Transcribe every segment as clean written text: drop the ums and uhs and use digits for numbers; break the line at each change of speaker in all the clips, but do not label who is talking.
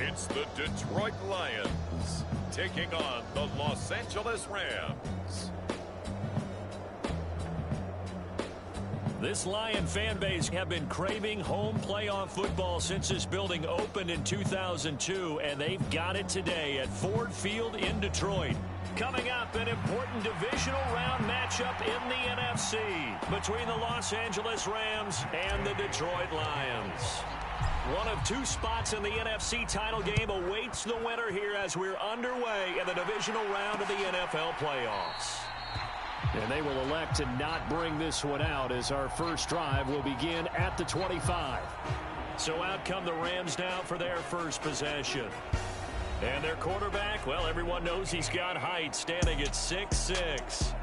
It's the Detroit Lions taking on the Los Angeles Rams.
This Lion fan base have been craving home playoff football since this building opened in 2002, and they've got it today at Ford Field in Detroit. Coming up, an important divisional round matchup in the NFC between the Los Angeles Rams and the Detroit Lions. One of two spots in the NFC title game awaits the winner here as we're underway in the divisional round of the NFL playoffs. And they will elect to not bring this one out as our first drive will begin at the 25. So out come the Rams now for their first possession. And their quarterback, well, everyone knows he's got height, standing at 6'6".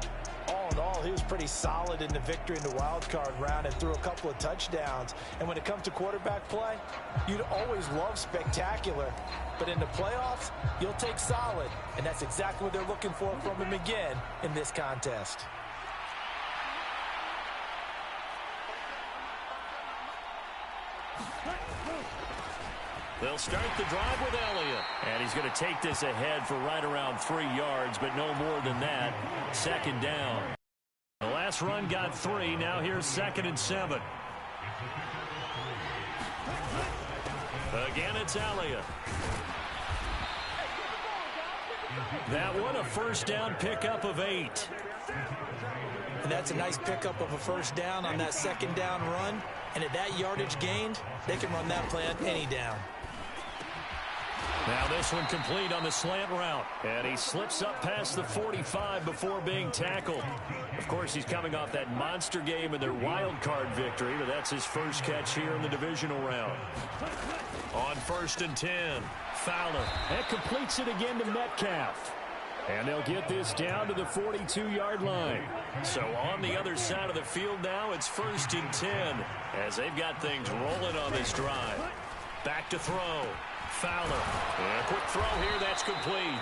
All in all, he was pretty solid in the victory in the wild card round and threw a couple of touchdowns. And when it comes to quarterback play, you'd always love spectacular. But in the playoffs, you'll take solid. And that's exactly what they're looking for from him again in this contest.
They'll start the drive with Elliott. And he's going to take this ahead for right around 3 yards, but no more than that. Second down. The last run got 3. Now here's 2nd and 7. Again, it's Elliott. That one, a first down pickup of 8.
And that's a nice pickup of a first down on that second down run. And at that yardage gained, they can run that play on any down.
Now this one complete on the slant route. And he slips up past the 45 before being tackled. Of course, he's coming off that monster game in their wild card victory, but that's his first catch here in the divisional round. On 1st and 10, Fowler. That completes it again to Metcalf. And they'll get this down to the 42-yard line. So on the other side of the field now, it's 1st and 10 as they've got things rolling on this drive. Back to throw. Fowler. And a quick throw here. That's complete.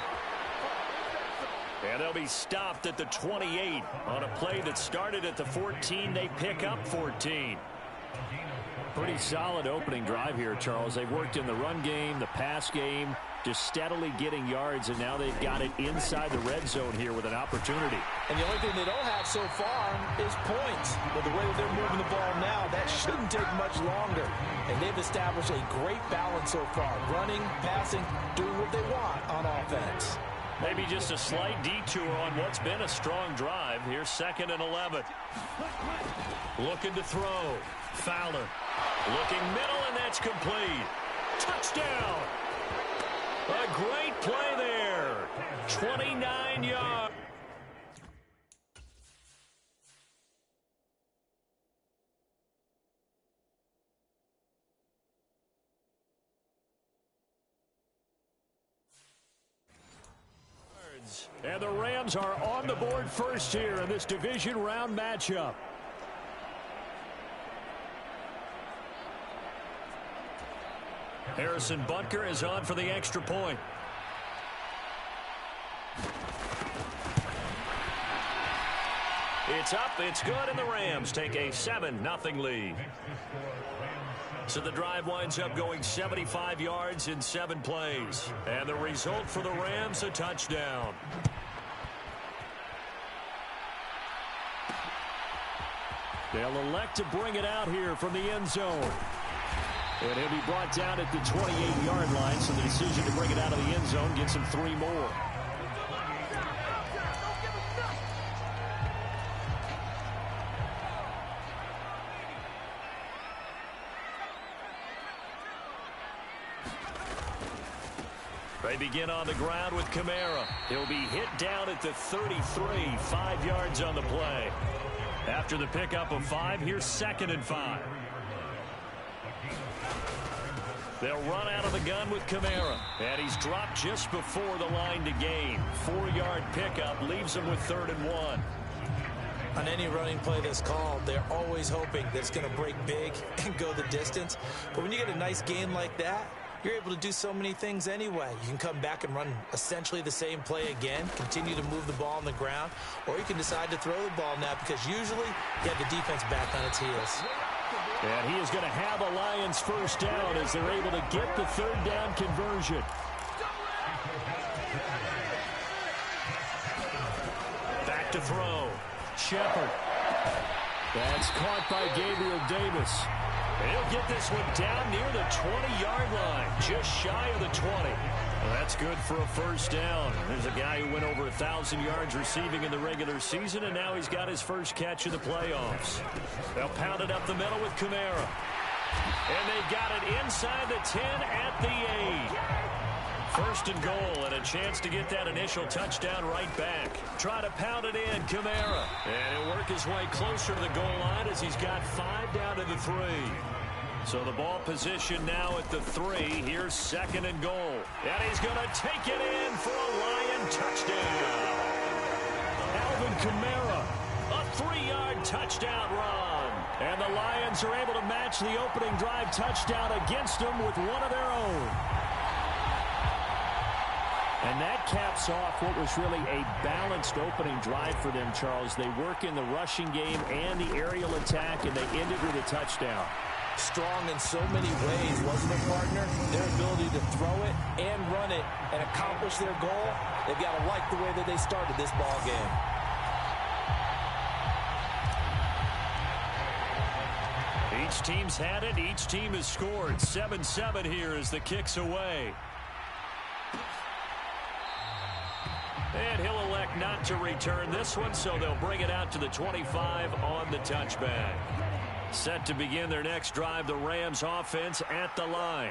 And they'll be stopped at the 28 on a play that started at the 14. They pick up 14. Pretty solid opening drive here, Charles. They've worked in the run game, the pass game, just steadily getting yards, and now they've got it inside the red zone here with an opportunity.
And the only thing they don't have so far is points. But the way that they're moving the ball now, that shouldn't take much longer. And they've established a great balance so far. Running, passing, doing what they want on offense.
Maybe just a slight detour on what's been a strong drive. Here's 2nd and 11. Looking to throw. Fowler. Looking middle, and that's complete. Touchdown. A great play there. 29 yards. And the Rams are on the board first here in this division round matchup. Harrison Butker is on for the extra point. It's up, it's good, and the Rams take a 7-0 lead. So the drive winds up going 75 yards in 7 plays. And the result for the Rams, a touchdown. They'll elect to bring it out here from the end zone. And he'll be brought down at the 28-yard line, so the decision to bring it out of the end zone gets him 3 more. They begin on the ground with Kamara. He'll be hit down at the 33, 5 yards on the play. After the pickup of 5, here's 2nd and 5. They'll run out of the gun with Kamara. And he's dropped just before the line to gain. 4-yard pickup leaves him with 3rd and 1.
On any running play that's called, they're always hoping that it's going to break big and go the distance. But when you get a nice gain like that, you're able to do so many things anyway. You can come back and run essentially the same play again, continue to move the ball on the ground, or you can decide to throw the ball now because usually you have the defense back on its heels.
And he is going to have a Lions first down as they're able to get the third down conversion. Back to throw. Shepard. That's caught by Gabriel Davis. He'll get this one down near the 20-yard line, just shy of the 20. Well, that's good for a first down. There's a guy who went over 1,000 yards receiving in the regular season, and now he's got his first catch in the playoffs. They'll pound it up the middle with Kamara. And they got it inside the 10 at the 8. First and goal, and a chance to get that initial touchdown right back. Try to pound it in, Kamara. And he'll work his way closer to the goal line as he's got 5 down to the 3. So the ball position now at the 3. Here's second and goal. And he's going to take it in for a Lion touchdown. Alvin Kamara, a 3-yard touchdown run. And the Lions are able to match the opening drive touchdown against them with one of their own. And that caps off what was really a balanced opening drive for them, Charles. They work in the rushing game and the aerial attack, and they ended with a touchdown.
Strong in so many ways, wasn't it, partner? Their ability to throw it and run it and accomplish their goal, they've got to like the way that they started this ball game.
Each team's had it. Each team has scored. 7-7 here as the kick's away. And he'll elect not to return this one, so they'll bring it out to the 25 on the touchback. Set to begin their next drive, the Rams offense at the line.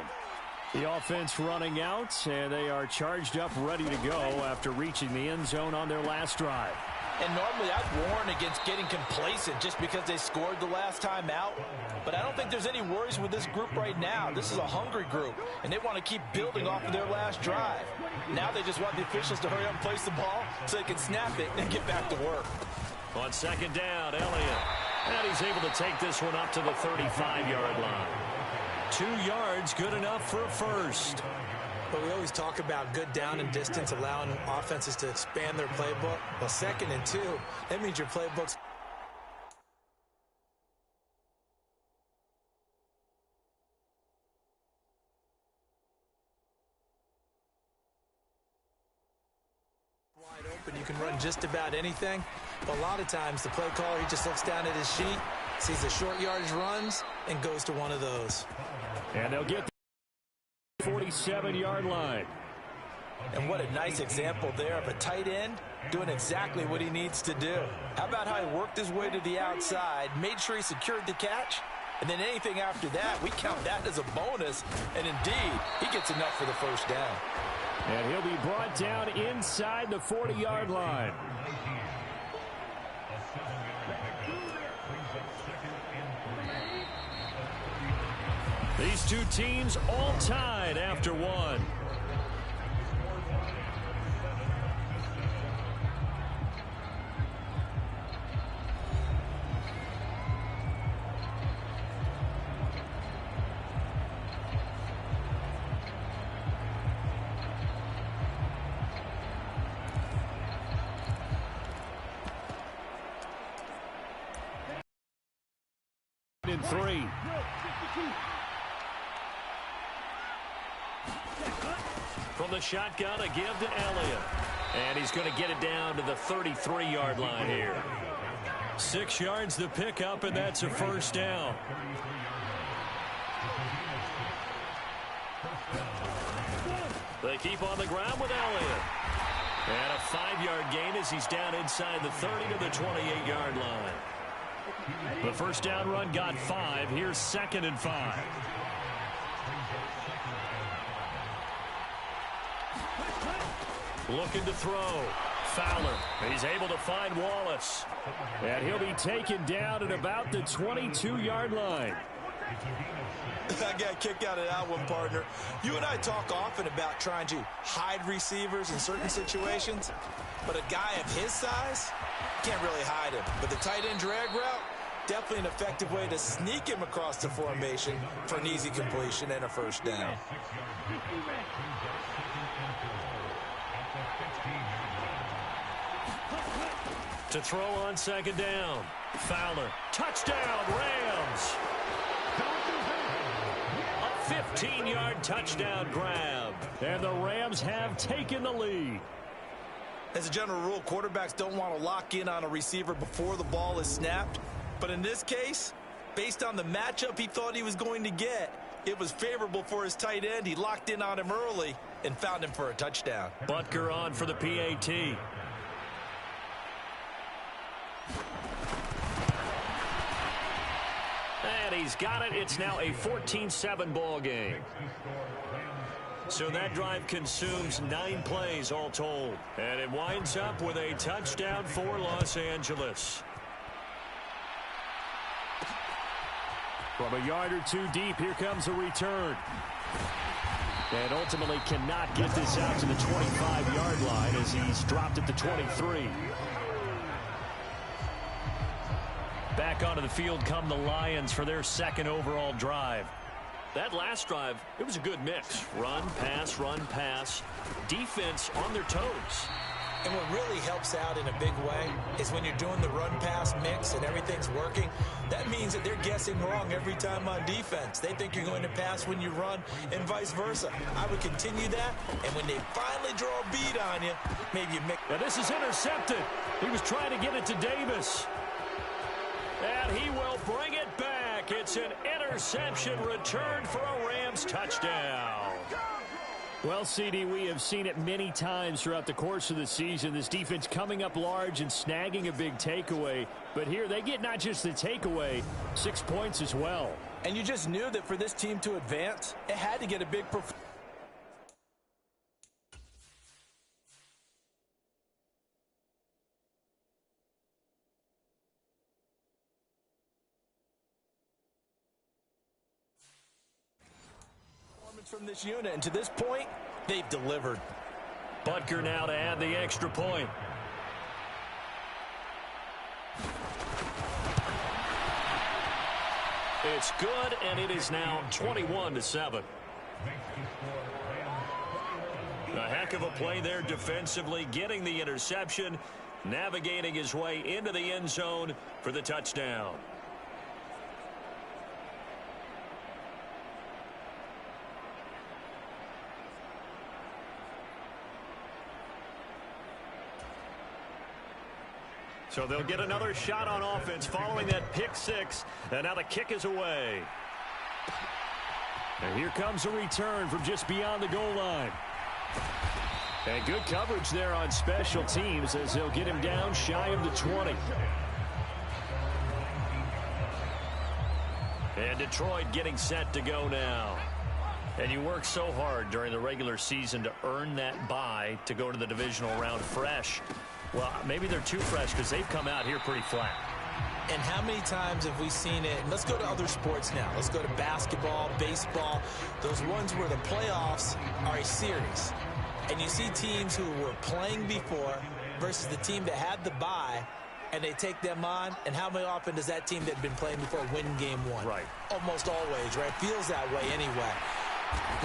The offense running out, and they are charged up, ready to go after reaching the end zone on their last drive.
And normally I'd warn against getting complacent just because they scored the last time out. But I don't think there's any worries with this group right now. This is a hungry group, and they want to keep building off of their last drive. Now they just want the officials to hurry up and place the ball so they can snap it and get back to work.
On second down, Elliott. And he's able to take this one up to the 35-yard line. 2 yards, good enough for a first.
But we always talk about good down and distance, allowing offenses to expand their playbook. Well, 2nd and 2, that means your playbook's wide open. You can run just about anything. But a lot of times the play caller, he just looks down at his sheet, sees the short yardage runs, and goes to one of those.
And they'll get the 47-yard line.
And what a nice example there of a tight end doing exactly what he needs to do. How about how he worked his way to the outside, made sure he secured the catch, and then anything after that, we count that as a bonus. And indeed, he gets enough for the first down.
And he'll be brought down inside the 40-yard line. These two teams all tied after one. In 3. From the shotgun, a give to Elliott. And he's going to get it down to the 33-yard line here. 6 yards the pickup, and that's a first down. They keep on the ground with Elliott. And a 5-yard gain as he's down inside the 30 to the 28-yard line. The first down run got 5. Here's 2nd and 5. Looking to throw. Fowler. He's able to find Wallace. And he'll be taken down at about the 22-yard line.
I got a kick out of that one, partner. You and I talk often about trying to hide receivers in certain situations, but a guy of his size can't really hide him. But the tight end drag route, definitely an effective way to sneak him across the formation for an easy completion and a first down. To throw on second down. Fowler. Touchdown, Rams.
14-yard touchdown grab. And the Rams have taken the lead.
As a general rule, quarterbacks don't want to lock in on a receiver before the ball is snapped. But in this case, based on the matchup he thought he was going to get, it was favorable for his tight end. He locked in on him early and found him for a touchdown.
Butker on for the PAT. And he's got it. It's now a 14-7 ball game. So that drive consumes 9 plays all told. And it winds up with a touchdown for Los Angeles.
From a yard or two deep, here comes a return. And ultimately cannot get this out to the 25-yard line as he's dropped at the 23. Back onto the field come the Lions for their second overall drive. That last drive, it was a good mix. Run, pass. Defense on their toes.
And what really helps out in a big way is when you're doing the run-pass mix and everything's working, that means that they're guessing wrong every time on defense. They think you're going to pass when you run and vice versa. I would continue that, and when they finally draw a bead on you, maybe you mix.
Now this is intercepted. He was trying to get it to Davis. And he will bring it back. It's an interception return for a Rams touchdown.
Well, CD, we have seen it many times throughout the course of the season. This defense coming up large and snagging a big takeaway. But here they get not just the takeaway, 6 points as well.
And you just knew that for this team to advance, it had to get a big performance. From this unit, and to this point, they've delivered.
Butker now to add the extra point. It's good, and it is now 21-7. A heck of a play there defensively, getting the interception, navigating his way into the end zone for the touchdown. So they'll get another shot on offense following that pick six. And now the kick is away.
And here comes a return from just beyond the goal line. And good coverage there on special teams as they'll get him down shy of the 20.
And Detroit getting set to go now. And you work so hard during the regular season to earn that bye to go to the divisional round fresh. Well, maybe they're too fresh because they've come out here pretty flat.
And how many times have we seen it? And let's go to other sports now. Let's go to basketball, baseball, those ones where the playoffs are a series. And you see teams who were playing before versus the team that had the bye, and they take them on. And how often does that team that had been playing before win game one?
Right.
Almost always, right? Feels that way anyway.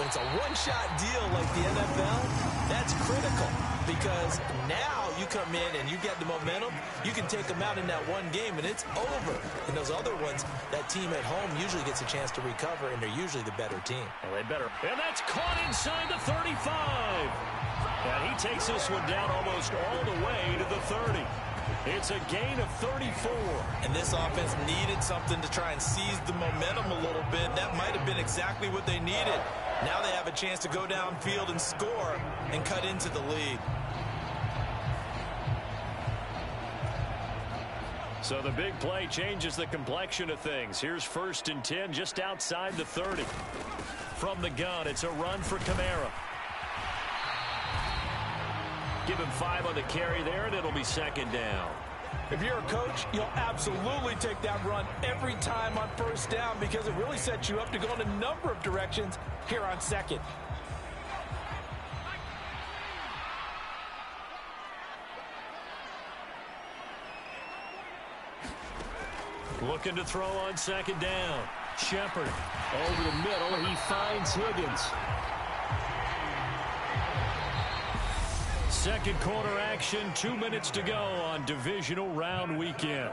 When it's a one-shot deal like the NFL, that's critical because now you come in and you get the momentum. You can take them out in that one game, and it's over. In those other ones, that team at home usually gets a chance to recover, and they're usually the better team.
Well, they better. And that's caught inside the 35. And he takes this one down almost all the way to the 30. It's a gain of 34.
And this offense needed something to try and seize the momentum a little bit. That might have been exactly what they needed. Now they have a chance to go downfield and score and cut into the lead.
So the big play changes the complexion of things. Here's 1st and 10 just outside the 30. From the gun, it's a run for Kamara. Give him 5 on the carry there, and it'll be 2nd down.
If you're a coach, you'll absolutely take that run every time on 1st down because it really sets you up to go in a number of directions here on 2nd.
Looking to throw on 2nd down.
Shepard over the middle. He finds Higgins.
Second quarter action, 2 minutes to go on divisional round weekend.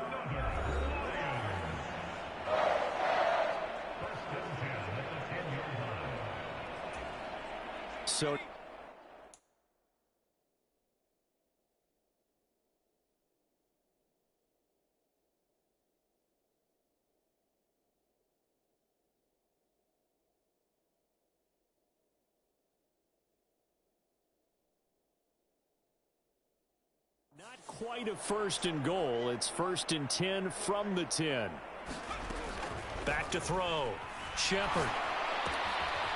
So not quite a first and goal. It's 1st and 10 from the 10. Back to throw. Shepard.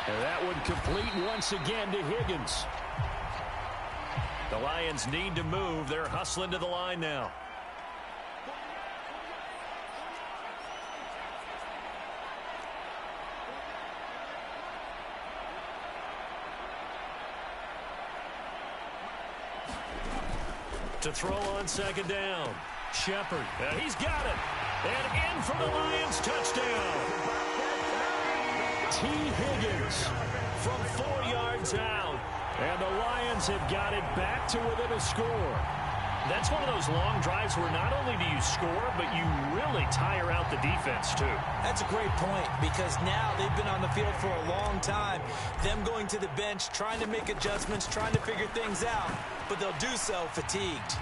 And that one complete once again to Higgins. The Lions need to move. They're hustling to the line now. To throw on 2nd down. Shepard. He's got it. And in for the Lions touchdown. T. Higgins from 4 yards out. And the Lions have got it back to within a score. That's one of those long drives where not only do you score, but you really tire out the defense, too.
That's a great point, because now they've been on the field for a long time. Them going to the bench, trying to make adjustments, trying to figure things out, but they'll do so fatigued.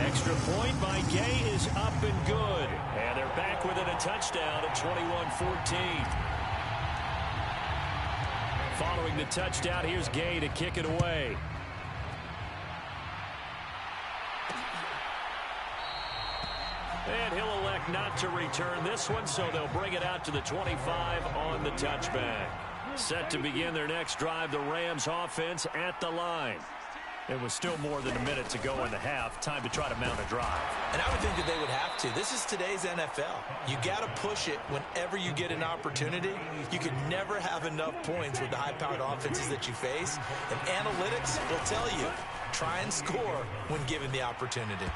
Extra point by Gay is up and good. And they're back within a touchdown at 21-14. Following the touchdown, here's Gay to kick it away. And he'll elect not to return this one, so they'll bring it out to the 25 on the touchback. Set to begin their next drive, the Rams offense at the line. It was still more than a minute to go in the half. Time to try to mount a drive.
And I would think that they would have to. This is today's NFL. You got to push it whenever you get an opportunity. You can never have enough points with the high-powered offenses that you face. And analytics will tell you, try and score when given the opportunity.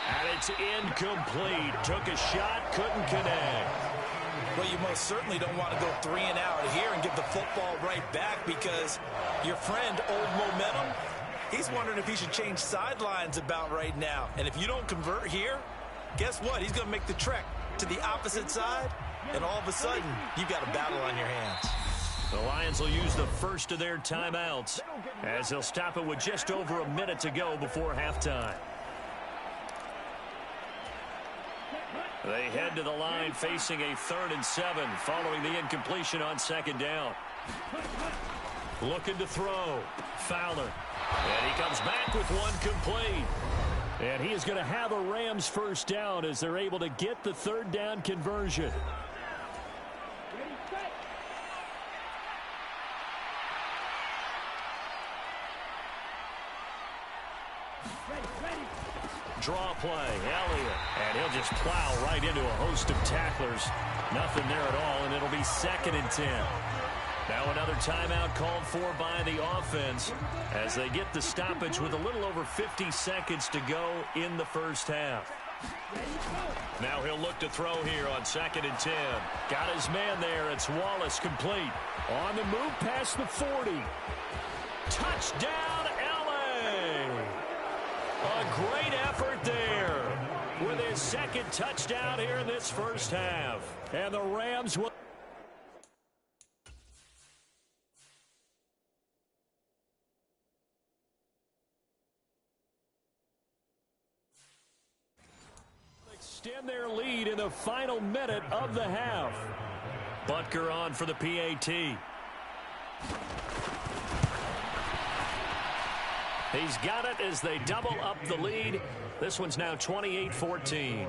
And it's incomplete. Took a shot, couldn't connect.
Well, you most certainly don't want to go 3 and out here and give the football right back, because your friend, Old Momentum, he's wondering if he should change sidelines about right now. And if you don't convert here, guess what? He's going to make the trek to the opposite side, and all of a sudden, you've got a battle on your hands.
The Lions will use the first of their timeouts, as they'll stop it with just over a minute to go before halftime. They head to the line facing a 3rd and 7 following the incompletion on 2nd down. Looking to throw. Fowler. And he comes back with one complete. And he is going to have a Rams first down as they're able to get the 3rd down conversion. Draw play, Elliott, and he'll just plow right into a host of tacklers. Nothing there at all, and it'll be 2nd and 10. Now another timeout called for by the offense as they get the stoppage with a little over 50 seconds to go in the first half. Now he'll look to throw here on 2nd and 10. Got his man there. It's Wallace, complete. On the move past the 40. Touchdown, L.A. A great effort there with his 2nd touchdown here in this first half. And the Rams will extend their lead in the final minute of the half. Butker on for the PAT. He's got it as they double up the lead. This one's now 28-14.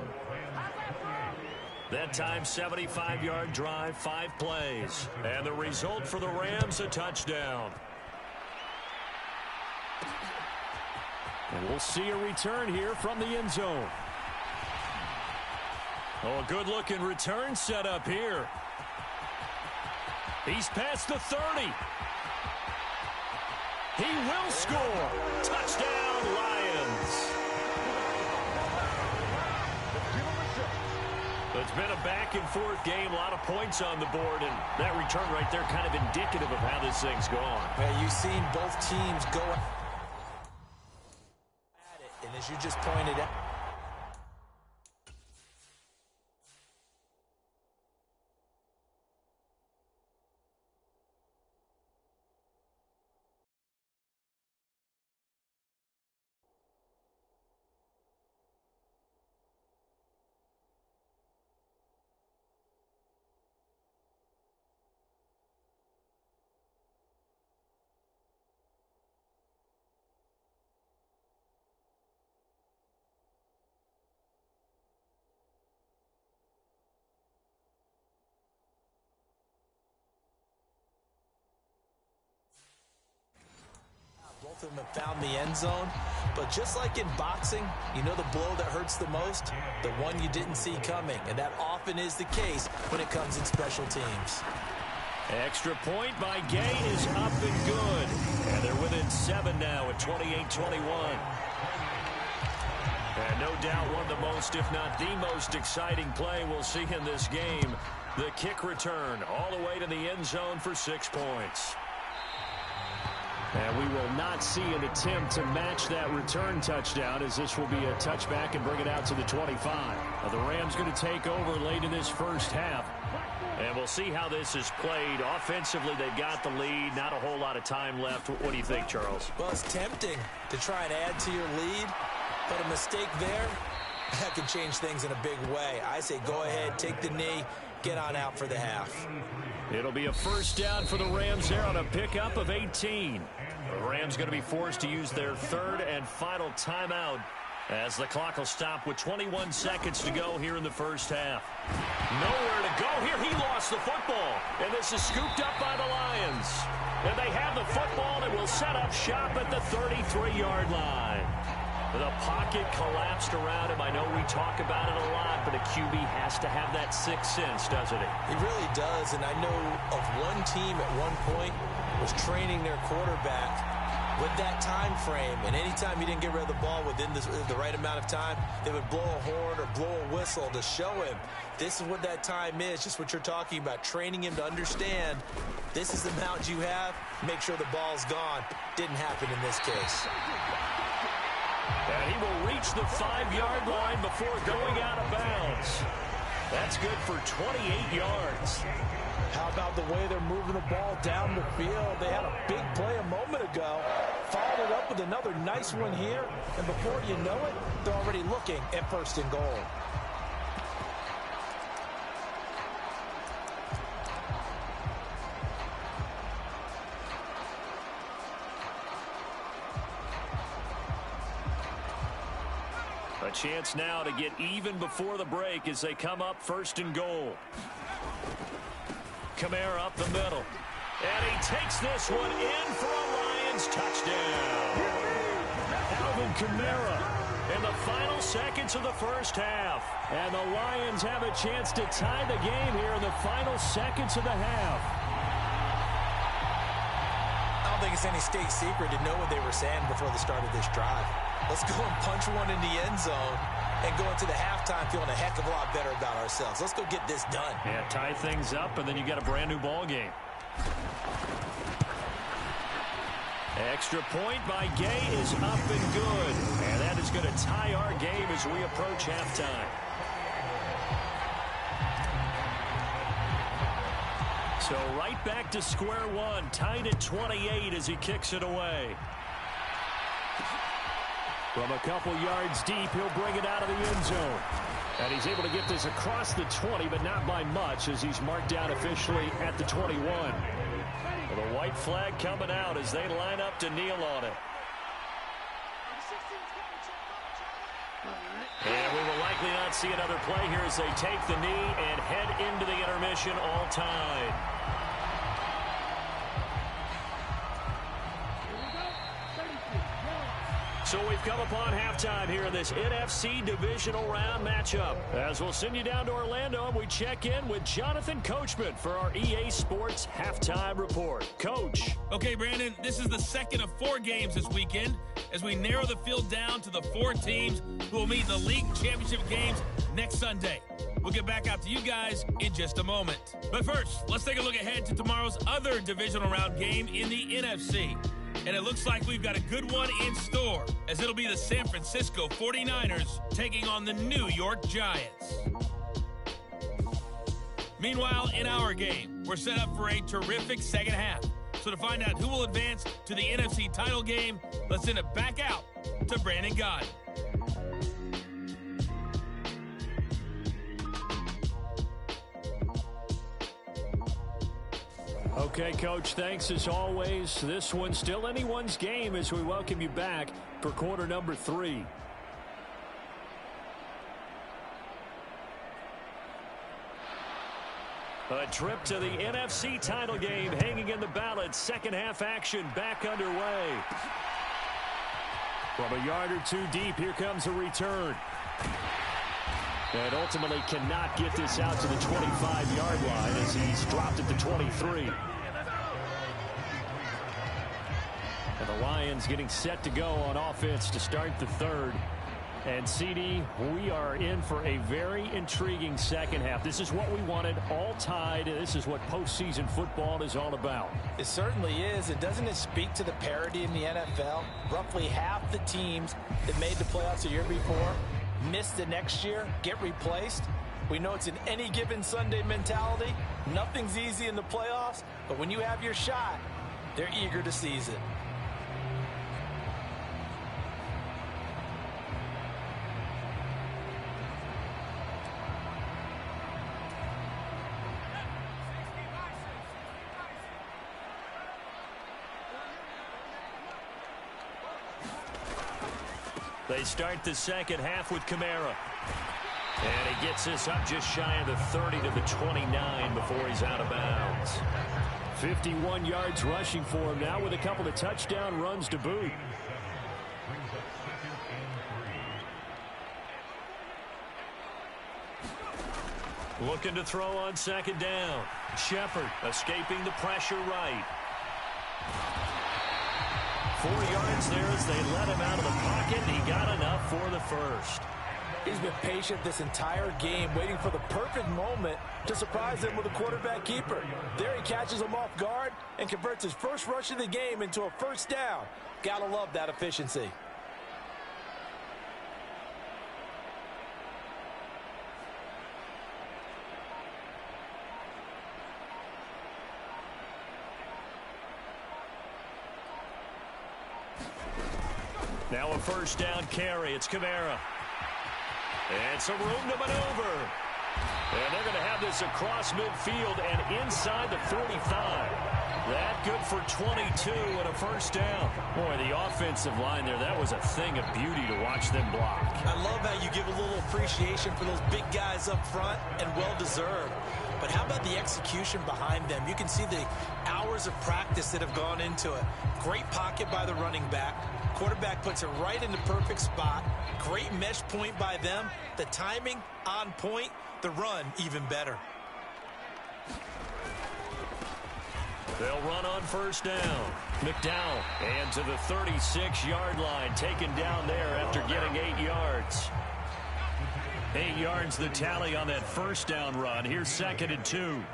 That time, 75-yard drive, 5 plays. And the result for the Rams, a touchdown. And we'll see a return here from the end zone. Oh, a good-looking return set up here. He's past the 30. He will score. Touchdown, Lions. It's been a back-and-forth game, a lot of points on the board, and that return right there kind of indicative of how this thing's gone.
Well, you've seen both teams go at it, and as you just pointed out, Both of them have found the end zone, but just like in boxing, you know the blow that hurts the most? The one you didn't see coming, and that often is the case when it comes in special teams.
Extra point by Gay is up and good. And they're within 7 now at 28-21. And no doubt one of the most, if not the most exciting play we'll see in this game. The kick return all the way to the end zone for 6 points. And we will not see an attempt to match that return touchdown, as this will be a touchback and bring it out to the 25. Now the Rams going to take over late in this first half. And we'll see how this is played. Offensively, they've got the lead. Not a whole lot of time left. What do you think, Charles?
Well, it's tempting to try and add to your lead, but a mistake there, that can change things in a big way. I say go ahead, take the knee, get on out for the half.
It'll be a first down for the Rams there on a pickup of 18. The Rams going to be forced to use their third and final timeout as the clock will stop with 21 seconds to go here in the first half. Nowhere to go here. He lost the football, and this is scooped up by the Lions. And they have the football and will set up shop at the 33-yard line. The pocket collapsed around him. I know we talk about it a lot, but a QB has to have that sixth sense, doesn't he?
He really does, and I know of one team at one point was training their quarterback with that time frame, and anytime he didn't get rid of the ball within the right amount of time, they would blow a horn or blow a whistle to show him this is what that time is, just what you're talking about, training him to understand this is the amount you have, make sure the ball's gone. Didn't happen in this case.
And he will reach the 5-yard line before going out of bounds. That's good for 28 yards.
How about the way they're moving the ball down the field? They had a big play a moment ago, followed it up with another nice one here, and before you know it, they're already looking at first and goal.
A chance now to get even before the break as they come up first and goal. Kamara up the middle. And he takes this one in for a Lions touchdown. Alvin Kamara in the final seconds of the first half. And the Lions have a chance to tie the game here in the final seconds of the half.
I don't think it's any state secret to know what they were saying before the start of this drive. Let's go and punch one in the end zone and go into the halftime feeling a heck of a lot better about ourselves. Let's go get this done.
Yeah, tie things up, and then you got a brand new ball game. Extra point by Gay is up and good. And that is going to tie our game as we approach halftime. So right back to square one, tied at 28 as he kicks it away. From a couple yards deep, he'll bring it out of the end zone. And he's able to get this across the 20, but not by much, as he's marked down officially at the 21. With a white flag coming out as they line up to kneel on it. And we will likely not see another play here as they take the knee and head into the intermission all tied. So we've come upon halftime here in this NFC divisional round matchup. As we'll send you down to Orlando, and we check in with Jonathan Coachman for our EA Sports Halftime Report. Coach.
Okay, Brandon, this is the second of 4 games this weekend as we narrow the field down to the 4 teams who will meet in the league championship games next Sunday. We'll get back out to you guys in just a moment. But first, let's take a look ahead to tomorrow's other divisional round game in the NFC. And it looks like we've got a good one in store, as it'll be the San Francisco 49ers taking on the New York Giants. Meanwhile, in our game, we're set up for a terrific second half. So to find out who will advance to the NFC title game, let's send it back out to Brandon Gaudin.
Okay, Coach, thanks as always. This one's still anyone's game as we welcome you back for quarter number 3. A trip to the NFC title game hanging in the balance. Second half action back underway. From a yard or two deep, here comes a return. And ultimately cannot get this out to the 25-yard line as he's dropped at the 23. And the Lions getting set to go on offense to start the third. And, CD, we are in for a very intriguing second half. This is what we wanted, all tied. This is what postseason football is all about.
It certainly is. And doesn't it speak to the parity in the NFL? Roughly half the teams that made the playoffs the year before miss the next year, get replaced. We know it's an any given Sunday mentality. Nothing's easy in the playoffs, but when you have your shot, they're eager to seize it.
They start the second half with Kamara. And he gets this up just shy of the 30 to the 29 before he's out of bounds. 51 yards rushing for him now with a couple of touchdown runs to boot. Looking to throw on second down. Shepard escaping the pressure right. 4 yards there as they let him out of the pocket. He got enough for the first.
He's been patient this entire game, waiting for the perfect moment to surprise him with a quarterback keeper. There he catches him off guard and converts his first rush of the game into a first down. Gotta love that efficiency.
Now a first down carry. It's Kamara. And some room to maneuver. And they're going to have this across midfield and inside the 45. That good for 22 and a first down. Boy, the offensive line there, that was a thing of beauty to watch them block.
I love how you give a little appreciation for those big guys up front, and well-deserved. But how about the execution behind them? You can see the hours of practice that have gone into it. Great pocket by the running back. Quarterback puts it right in the perfect spot. Great mesh point by them. The timing on point. The run even better.
They'll run on first down. McDowell and to the 36-yard line, taken down there after getting 8 yards. 8 yards the tally on that first down run. Here's second and 2.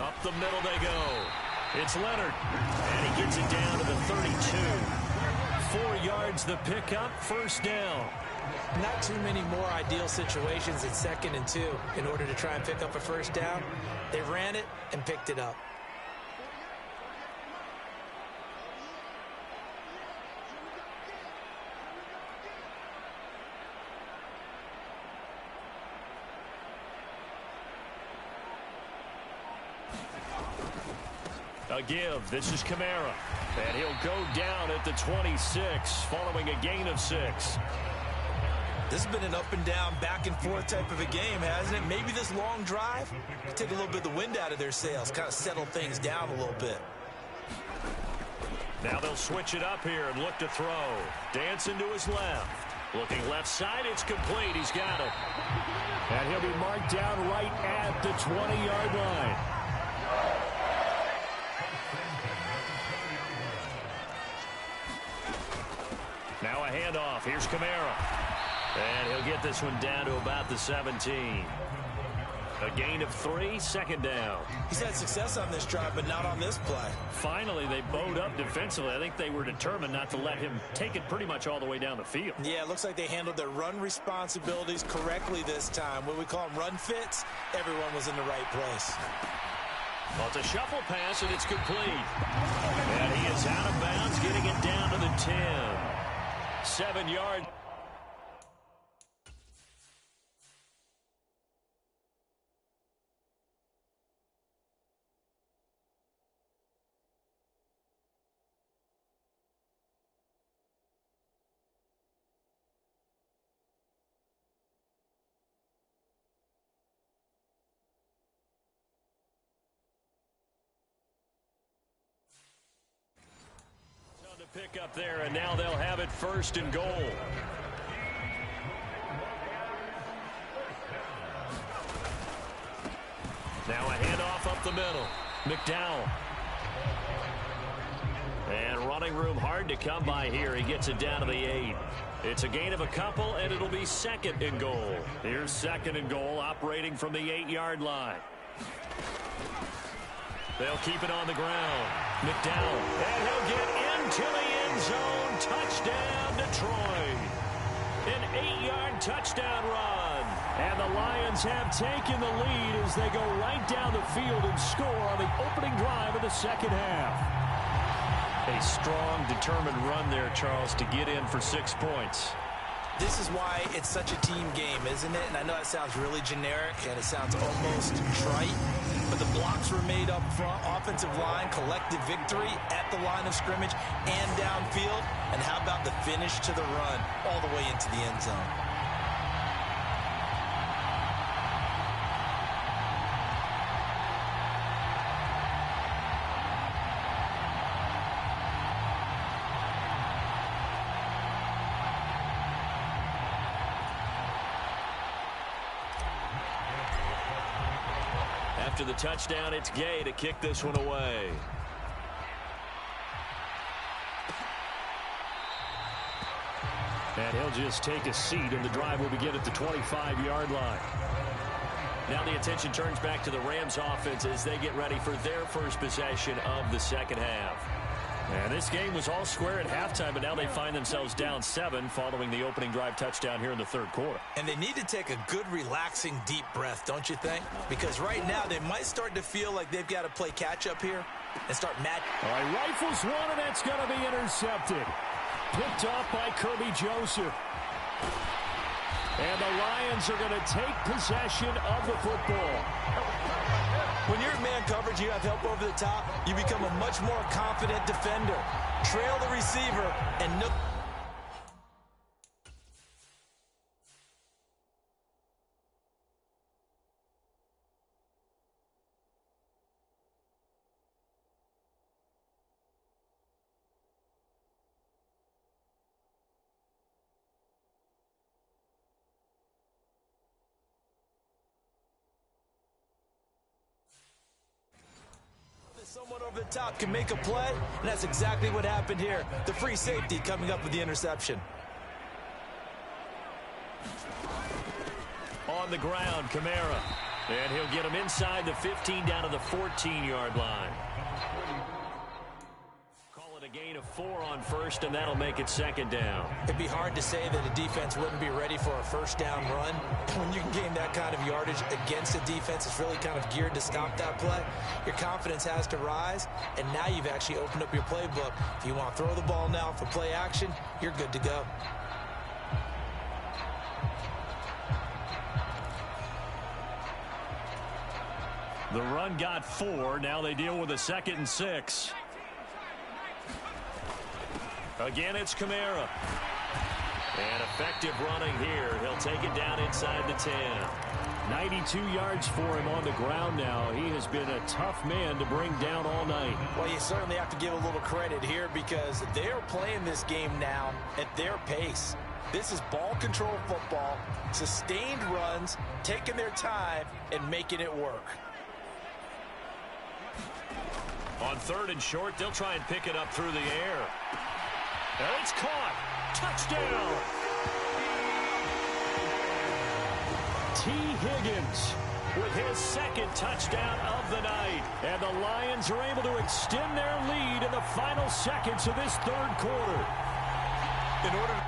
Up the middle they go. It's Leonard, and he gets it down to the 32. 4 yards the pickup, first down.
Not too many more ideal situations at second and 2 in order to try and pick up a first down. They ran it and picked it up.
A give. This is Kamara. And he'll go down at the 26 following a gain of 6.
This has been an up and down, back and forth type of a game, hasn't it? Maybe this long drive could take a little bit of the wind out of their sails, kind of settle things down a little bit.
Now they'll switch it up here and look to throw. Dancing to his left. Looking left side, it's complete. He's got it. And he'll be marked down right at the 20-yard line. Now a handoff. Here's Kamara. And he'll get this one down to about the 17. A gain of 3, second down.
He's had success on this drive, but not on this play.
Finally, they bowed up defensively. I think they were determined not to let him take it pretty much all the way down the field.
Yeah, it looks like they handled their run responsibilities correctly this time. What we call them run fits, everyone was in the right place.
Well, it's a shuffle pass, and it's complete. And he is out of bounds, getting it down to the 10. 7 yards. Pick up there, and now they'll have it 1st and goal. Now a handoff up the middle. McDowell. And running room hard to come by here. He gets it down to the 8. It's a gain of a couple, and it'll be 2nd and goal. Here's 2nd and goal, operating from the 8-yard line. They'll keep it on the ground. McDowell. And he'll get into the end zone. Touchdown, Detroit. An 8-yard touchdown run. And the Lions have taken the lead as they go right down the field and score on the opening drive of the second half. A strong, determined run there, Charles, to get in for 6 points.
This is why it's such a team game, isn't it? And I know that sounds really generic and it sounds almost trite, but the blocks were made up front, offensive line, collective victory at the line of scrimmage and downfield. And how about the finish to the run all the way into the end zone?
After the touchdown, it's Gay to kick this one away. And he'll just take a seat, and the drive will begin at the 25-yard line. Now the attention turns back to the Rams offense as they get ready for their first possession of the second half. And this game was all square at halftime, but now they find themselves down 7 following the opening drive touchdown here in the third quarter.
And they need to take a good, relaxing, deep breath, don't you think? Because right now they might start to feel like they've got to play catch-up here and start match.
All right, rifles one, and that's going to be intercepted. Picked off by Kirby Joseph. And the Lions are going to take possession of the football.
When you're in man coverage, you have help over the top, you become a much more confident defender. Trail the receiver and no. Someone over the top can make a play, and that's exactly what happened here. The free safety coming up with the interception.
On the ground, Kamara. And he'll get him inside the 15 down to the 14-yard line. Call it a gain of 4 on first, and that'll make it 2nd down.
It'd be hard to say that a defense wouldn't be ready for a first down run. When you can gain that kind of yardage against a defense that's really kind of geared to stop that play, your confidence has to rise, and now you've actually opened up your playbook. If you want to throw the ball now for play action, you're good to go.
The run got 4. Now they deal with a 2nd and 6. Again, it's Kamara. And effective running here. He'll take it down inside the 10. 92 yards for him on the ground now. He has been a tough man to bring down all night.
Well, you certainly have to give a little credit here because they're playing this game now at their pace. This is ball control football, sustained runs, taking their time, and making it work.
On 3rd and short, they'll try and pick it up through the air. And it's caught. Touchdown. T. Higgins with his 2nd touchdown of the night. And the Lions are able to extend their lead in the final seconds of this third quarter.
In order to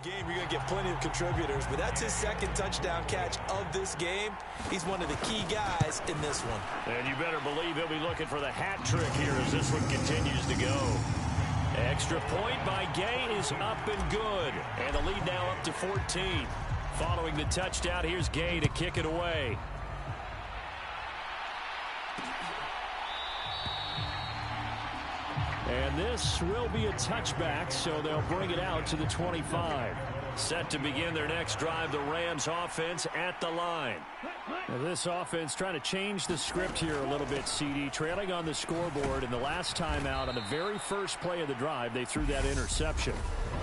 game, you're going to get plenty of contributors, but that's his 2nd touchdown catch of this game. He's one of the key guys in this one.
And you better believe he'll be looking for the hat trick here as this one continues to go. Extra point by Gay is up and good. And the lead now up to 14. Following the touchdown, here's Gay to kick it away. And this will be a touchback, so they'll bring it out to the 25.
Set to begin their next drive, the Rams offense at the line.
Now this offense trying to change the script here a little bit, CD. Trailing on the scoreboard, and the last time out on the very first play of the drive, they threw that interception.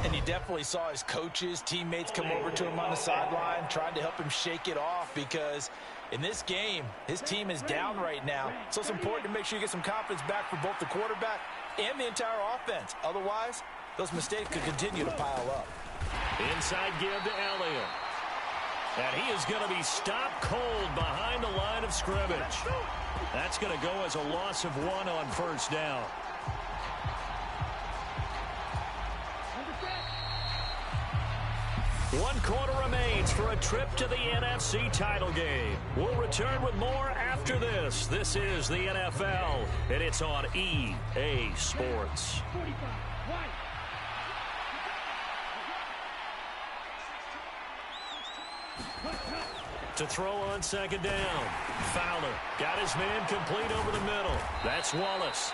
And you definitely saw his coaches, teammates come over to him on the sideline, trying to help him shake it off, because in this game, his team is down right now. So it's important to make sure you get some confidence back for both the quarterback and the entire offense. Otherwise, those mistakes could continue to pile up.
Inside give to Elliott. And he is going to be stopped cold behind the line of scrimmage. That's going to go as a loss of 1 on first down. One quarter remains for a trip to the NFC title game. We'll return with more after this. This is the NFL, and it's on EA Sports. To throw on second down. Fowler got his man complete over the middle. That's Wallace.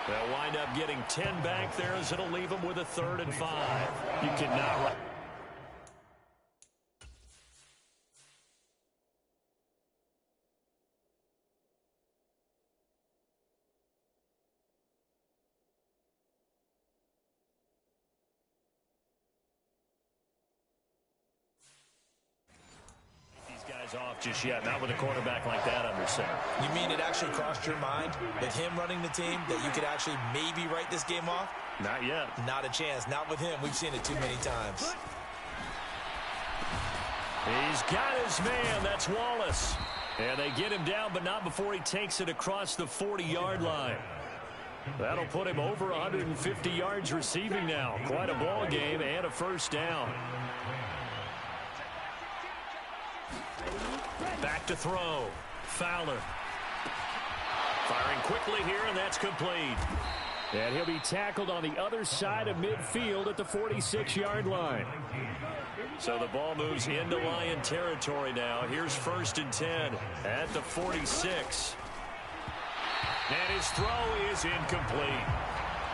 They'll wind up getting 10 back there as it'll leave them with a 3rd and 5. You cannot... off just yet, not with a quarterback like that under center.
You mean it actually crossed your mind with him running the team that you could actually maybe write this game off?
Not yet.
Not a chance. Not with him. We've seen it too many times.
He's got his man. That's Wallace. And they get him down, but not before he takes it across the 40-yard line. That'll put him over 150 yards receiving now. Quite a ball game and a first down. Back to throw. Fowler. Firing quickly here, and that's complete.
And he'll be tackled on the other side of midfield at the 46-yard line.
So the ball moves into Lion territory now. Here's 1st and 10 at the 46. And his throw is incomplete.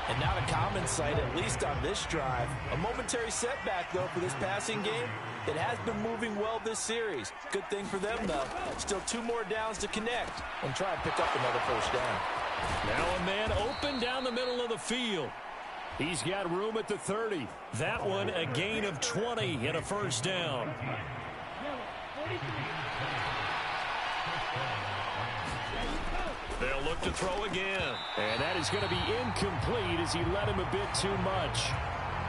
And not a common sight, at least on this drive. A momentary setback, though, for this passing game. It has been moving well this series. Good thing for them, though. Still 2 more downs to connect and try and pick up another first down.
Now a man open down the middle of the field. He's got room at the 30.
That one a gain of 20 and a first down. They'll look to throw again.
And that is going to be incomplete as he led him a bit too much.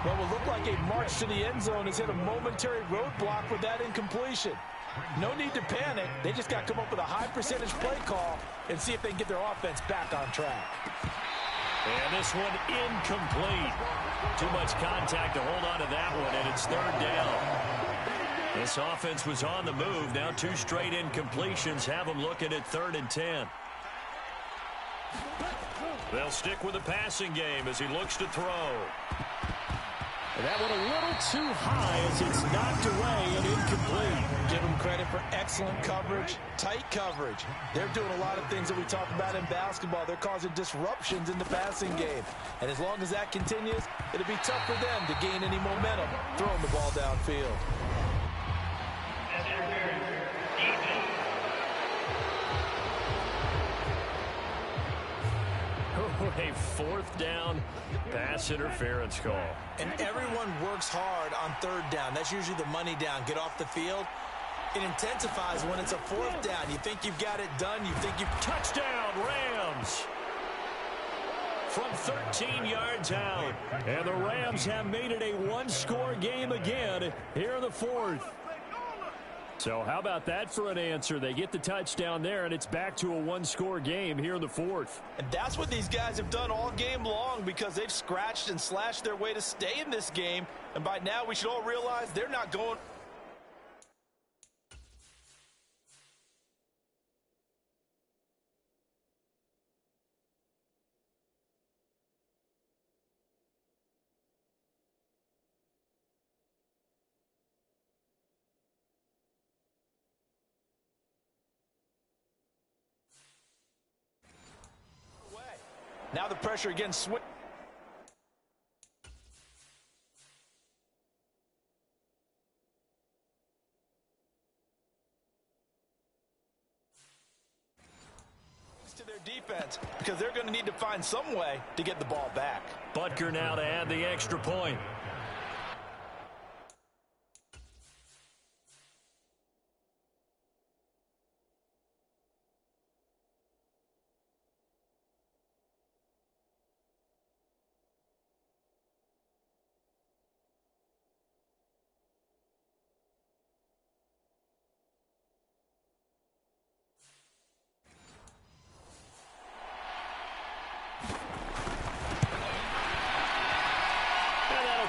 What will look like a march to the end zone has hit a momentary roadblock with that incompletion. No need to panic. They just got to come up with a high percentage play call and see if they can get their offense back on track.
And this one incomplete. Too much contact to hold on to that one, and it's 3rd down. This offense was on the move. Now 2 straight incompletions have them looking at 3rd and 10. They'll stick with the passing game as he looks to throw.
And that one a little too high as it's knocked away and incomplete.
Give them credit for excellent coverage, tight coverage. They're doing a lot of things that we talk about in basketball. They're causing disruptions in the passing game. And as long as that continues, it'll be tough for them to gain any momentum throwing the ball downfield.
A 4th down pass interference call.
And everyone works hard on 3rd down. That's usually the money down. Get off the field. It intensifies when it's a 4th down. You think you've got it done. You think you've...
Touchdown, Rams! From 13 yards out.
And the Rams have made it a 1-score game again here in the 4th. So how about that for an answer? They get the touchdown there, and it's back to a 1-score game here in the 4th.
And that's what these guys have done all game long, because they've scratched and slashed their way to stay in this game. And by now, we should all realize they're not going... Now the pressure again switch. defense because they're going to need to find some way to get the ball back.
Butker now to add the extra point.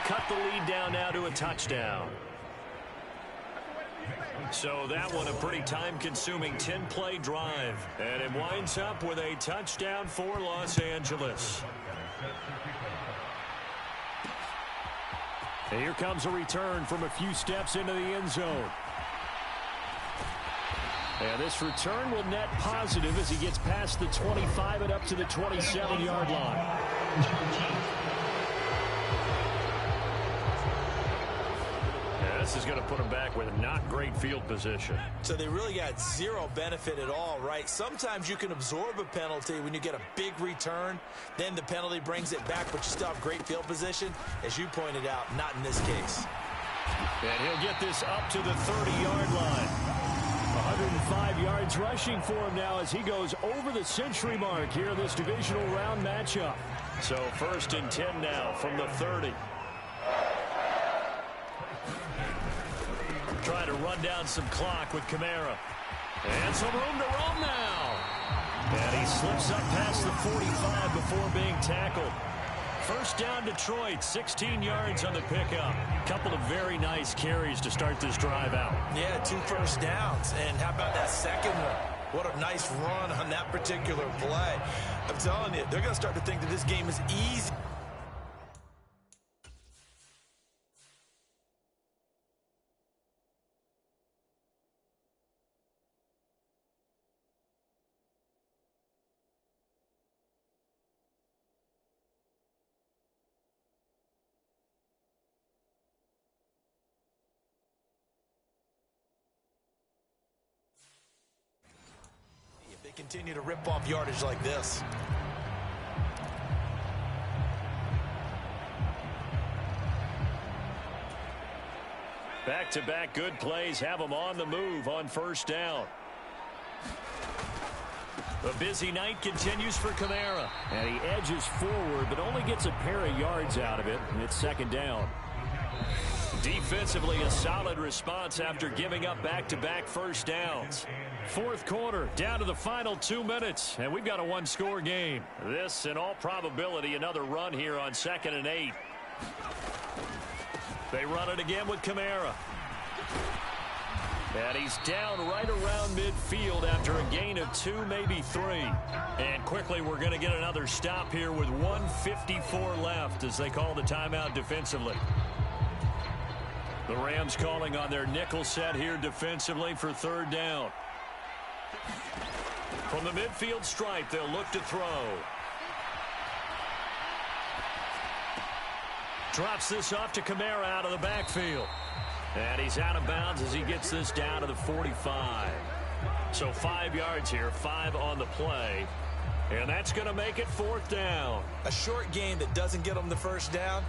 Cut the lead down now to a touchdown. So that one a pretty time-consuming 10-play drive. And it winds up with a touchdown for Los Angeles. And here comes a return from a few steps into the end zone. And this return will net positive as he gets past the 25 and up to the 27-yard line. This is going to put them back with not great field position.
So they really got zero benefit at all, right? Sometimes you can absorb a penalty when you get a big return. Then the penalty brings it back, but you still have great field position. As you pointed out, not in this case.
And he'll get this up to the 30-yard line. 105 yards rushing for him now as he goes over the century mark here in this divisional round matchup. So 1st and 10 now from the 30. Trying to run down some clock with Kamara. And some room to roam now. And he slips up past the 45 before being tackled. First down Detroit, 16 yards on the pickup. Couple of very nice carries to start this drive out.
Yeah, 2 first downs. And how about that second one? What a nice run on that particular play. I'm telling you, they're going to start to think that this game is easy. Continue to rip off yardage like this.
Back-to-back good plays have them on the move on first down. The busy night continues for Kamara. And he edges forward, but only gets a pair of yards out of it, and it's second down. Defensively, a solid response after giving up back-to-back first downs. Fourth quarter, down to the final 2 minutes, and we've got a one-score game. This, in all probability, another run here on 2nd and 8. They run it again with Kamara. And he's down right around midfield after a gain of 2, maybe 3. And quickly, we're going to get another stop here with 1:54 left as they call the timeout defensively. The Rams calling on their nickel set here defensively for third down. From the midfield stripe, they'll look to throw. Drops this off to Kamara out of the backfield. And he's out of bounds as he gets this down to the 45. So 5 yards here, 5 on the play. And that's going to make it fourth down.
A short game that doesn't get them the first down.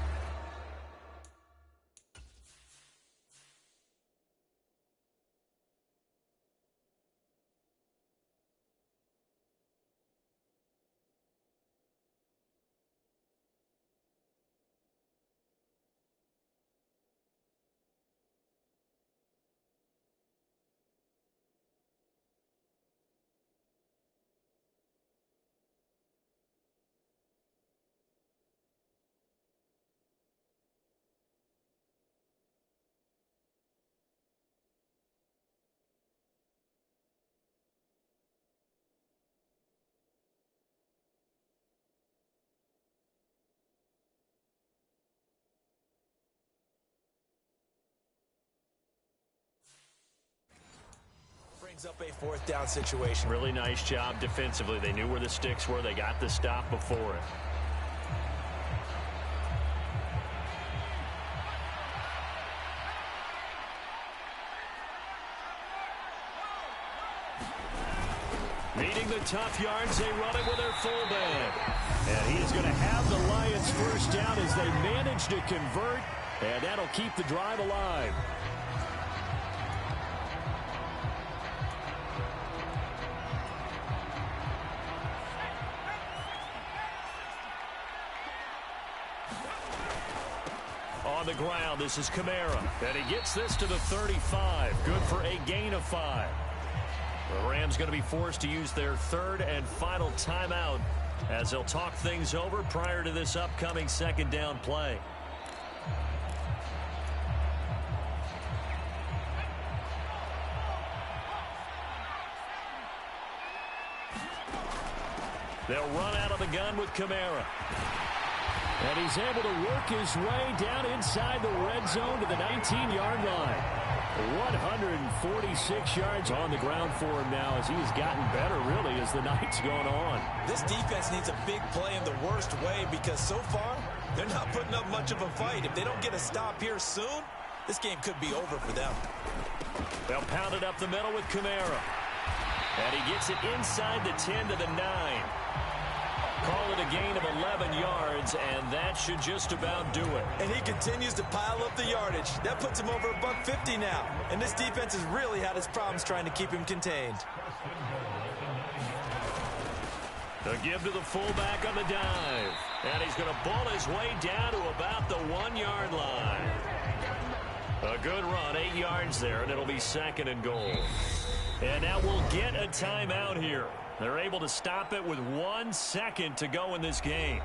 Up a fourth down situation.
Really nice job defensively. They knew where the sticks were. They got the stop before it. Leading the tough yards, they run it with their fullback. And he is going to have the Lions first down as they manage to convert, and that'll keep the drive alive. On the ground, this is Kamara. And he gets this to the 35. Good for a gain of 5. The Rams going to be forced to use their third and final timeout as they'll talk things over prior to this upcoming second down play. They'll run out of the gun with Kamara. And he's able to work his way down inside the red zone to the 19-yard line. 146 yards on the ground for him now as he's gotten better, really, as the night's gone on.
This defense needs a big play in the worst way because so far, they're not putting up much of a fight. If they don't get a stop here soon, this game could be over for them.
They'll pound it up the middle with Kamara. And he gets it inside the 10 to the 9. Call it a gain of 11 yards, and that should just about do it.
And he continues to pile up the yardage. That puts him over $150 now. And this defense has really had its problems trying to keep him contained.
The give to the fullback on the dive. And he's going to ball his way down to about the 1-yard line. A good run, 8 yards there, and it'll be second and goal. And now we'll get a timeout here. They're able to stop it with 1 second to go in this game.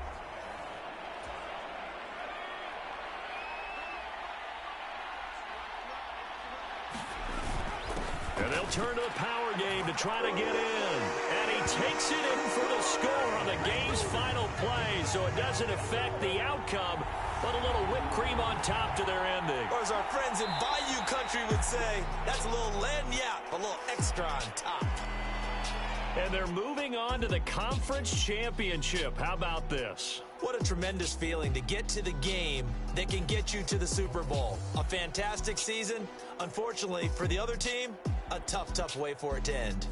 And they'll turn to the power game to try to get in. And he takes it in for the score on the game's final play, so it doesn't affect the outcome, but a little whipped cream on top to their ending.
Or as our friends in Bayou Country would say, that's a little lagniappe, a little extra on top.
And they're moving on to the conference championship. How about this?
What a tremendous feeling to get to the game that can get you to the Super Bowl. A fantastic season. Unfortunately, for the other team, a tough, tough way for it to end.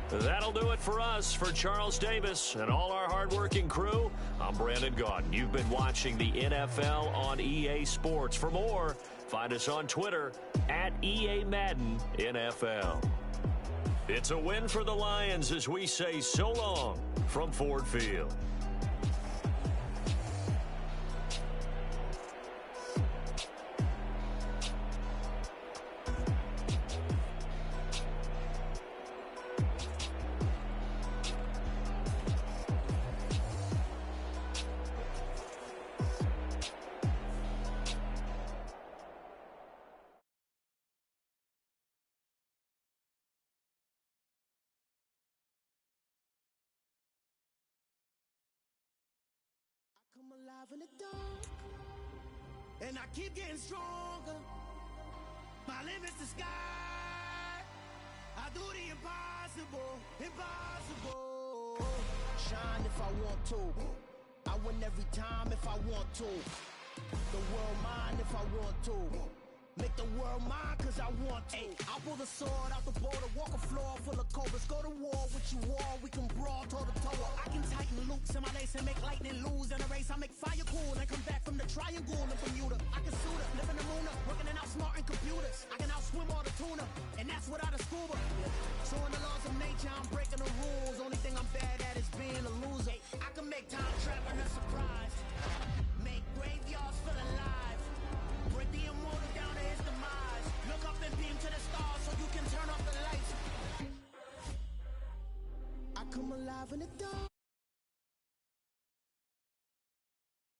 That'll do it for us. For Charles Davis and all our hardworking crew, I'm Brandon Gaudin. You've been watching the NFL on EA Sports. For more, find us on Twitter at EA Madden NFL. It's a win for the Lions as we say so long from Ford Field.
I'm alive in the dark, and I keep getting stronger. My limit's the sky. I do the impossible, impossible. Shine if I want to. I win every time if I want to. The world mine if I want to. Make the world mine cause I want to. I pull the sword out the border, walk a floor full of cobras. Go to war with you all, we can brawl toe to toe. I can tighten loops in my lace and make lightning lose in a race. I make fire cool and come back from the triangle in Bermuda. I can suit it, live in the moon, working and outsmarting computers. I can outswim all the tuna, and that's without a scuba. So in the laws of nature, I'm breaking the rules. Only thing I'm bad at is being a loser. I can make time traveling a surprise. Make graveyards feel alive. Break the immortal down to his demise. Look up and beam to the stars so you can turn off the lights. I come alive in the dark.